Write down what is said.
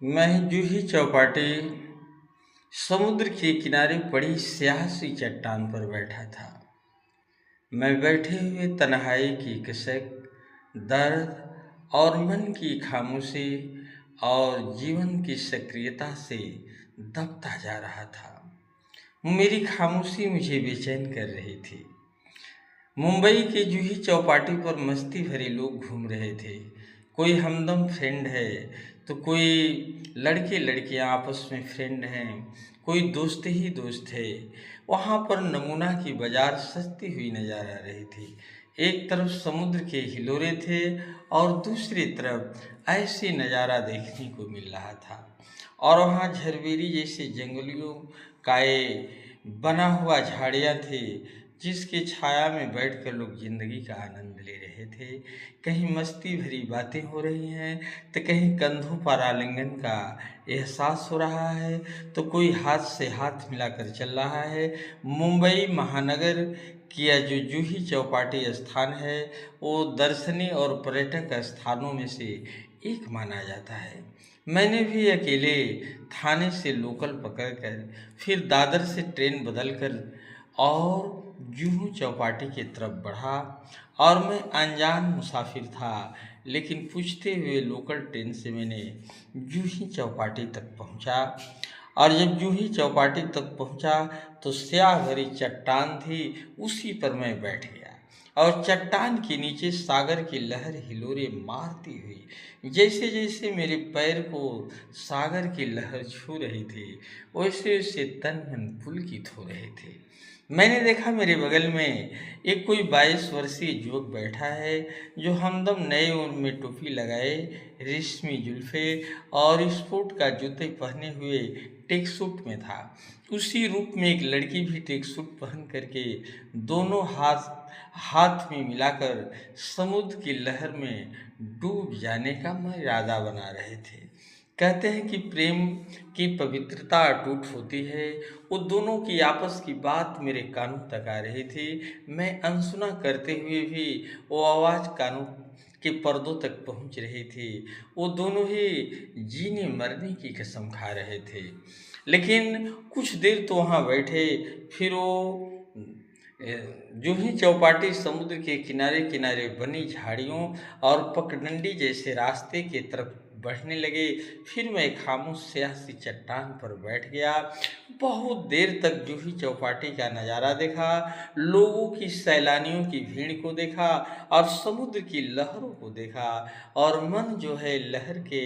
मैं जूही चौपाटी समुद्र के किनारे पड़ी स्याह सी चट्टान पर बैठा था। मैं बैठे हुए तन्हाई की कसक, दर्द और मन की खामोशी और जीवन की सक्रियता से दबता जा रहा था। मेरी खामोशी मुझे बेचैन कर रही थी। मुंबई के जूही चौपाटी पर मस्ती भरे लोग घूम रहे थे। कोई हमदम फ्रेंड है तो कोई लड़के लड़कियां आपस में फ्रेंड हैं, कोई दोस्त ही दोस्त है। वहाँ पर नमूना की बाजार सस्ती हुई नजर आ रही थी। एक तरफ समुद्र के हिलोरे थे और दूसरी तरफ ऐसे नज़ारा देखने को मिल रहा था। और वहाँ झरबेरी जैसे जंगलियों काए बना हुआ झाड़ियाँ थे, जिसकी छाया में बैठकर लोग जिंदगी का आनंद ले रहे थे। कहीं मस्ती भरी बातें हो रही हैं तो कहीं कंधों पर आलिंगन का एहसास हो रहा है, तो कोई हाथ से हाथ मिलाकर चल रहा है। मुंबई महानगर की यह जो जूही चौपाटी स्थान है, वो दर्शनीय और पर्यटक स्थानों में से एक माना जाता है। मैंने भी अकेले थाने से लोकल पकड़कर फिर दादर से ट्रेन बदलकर और जूहू चौपाटी की तरफ बढ़ा। और मैं अनजान मुसाफिर था, लेकिन पूछते हुए लोकल ट्रेन से मैंने जूही चौपाटी तक पहुंचा। और जब जूही चौपाटी तक पहुंचा तो स्याह भरी चट्टान थी, उसी पर मैं बैठ गया। और चट्टान के नीचे सागर की लहर हिलोरे मारती हुई जैसे जैसे मेरे पैर को सागर की लहर छू रही थी, वैसे वैसे तन मन पुलकित हो रहे थे। मैंने देखा मेरे बगल में एक कोई 22 वर्षीय युवक बैठा है, जो हमदम नए उम्र में टोपी लगाए, रेशमी जुल्फे और स्पोर्ट का जूते पहने हुए टेक सूट में था। उसी रूप में एक लड़की भी टेक सूट पहन करके दोनों हाथ हाथ में मिलाकर समुद्र की लहर में डूब जाने का इरादा बना रहे थे। कहते हैं कि प्रेम की पवित्रता अटूट होती है। वो दोनों की आपस की बात मेरे कानों तक आ रही थी। मैं अनसुना करते हुए भी वो आवाज़ कानों के पर्दों तक पहुंच रही थी। वो दोनों ही जीने मरने की कसम खा रहे थे। लेकिन कुछ देर तो वहाँ बैठे, फिर वो जूही चौपाटी समुद्र के किनारे किनारे बनी झाड़ियों और पगडंडी जैसे रास्ते के तरफ बढ़ने लगे। फिर मैं खामोश स्याह सी चट्टान पर बैठ गया। बहुत देर तक जूही चौपाटी का नज़ारा देखा, लोगों की सैलानियों की भीड़ को देखा और समुद्र की लहरों को देखा। और मन जो है लहर के